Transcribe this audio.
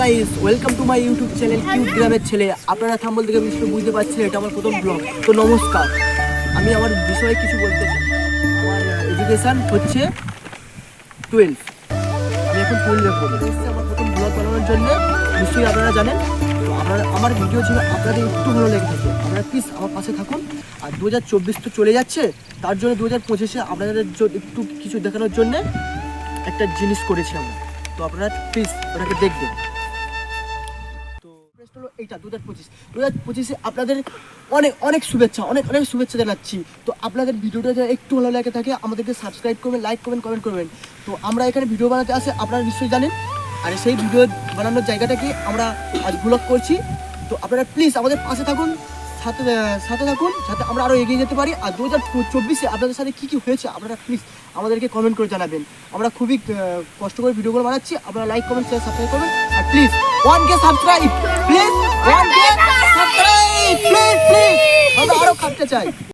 Guys, welcome to my YouTube channel cute গ্রামের ছেলে। আপনারা থাম্বনেল দেখে নিশ্চয়ই বুঝতে পারছেন এটা আমার প্রথম ব্লগ। তো নমস্কার, আমি আমার বিষয়ে কিছু বলতে চাই। আমার এডুকেশান হচ্ছে 12। আমি এখন 12-এ পড়ি। আমার প্রথম ব্লগ বানানোর জন্য নিশ্চয়ই আপনারা জানেন। তো আমার ভিডিও ছিল আপনাদের একটু ভালো লেগে থাকে, আপনারা প্লিজ আমার পাশে থাকুন। আর 2024 তো চলে যাচ্ছে, তার জন্য 2025-এ আপনাদের একটু কিছু দেখানোর জন্য একটা জিনিস করেছি আমরা। তো আপনারা প্লিজ ওটাকে দেখবেন। তো হলো এইটা 2025-এ আপনাদের অনেক অনেক শুভেচ্ছা, অনেক অনেক শুভেচ্ছা জানাচ্ছি। তো আপনাদের ভিডিওটা যদি একটু ভালো লাগে থাকে আমাদেরকে সাবস্ক্রাইব করবেন, লাইক করবেন, কমেন্ট করবেন। তো আমরা এখানে ভিডিও বানাতে আসে আপনারা নিশ্চয়ই জানেন। আর সেই ভিডিও বানানোর জায়গাটাকে আমরা আজ ব্লগ করছি। তো আপনারা প্লিজ আমাদের পাশে থাকুন, সাথে থাকুন, যাতে আমরা আরও এগিয়ে যেতে পারি। আর 2024-এ আপনাদের সাথে কী কী হয়েছে আপনারা প্লিজ আমাদেরকে কমেন্ট করে জানাবেন। আমরা খুবই কষ্ট করে ভিডিওগুলো বানাচ্ছি, আপনারা লাইক কমেন্ট শেয়ার সাবস্ক্রাইব করবেন। আর please 1K subscribe, please 1K subscribe, please আমরা আরও খাটতে চাই।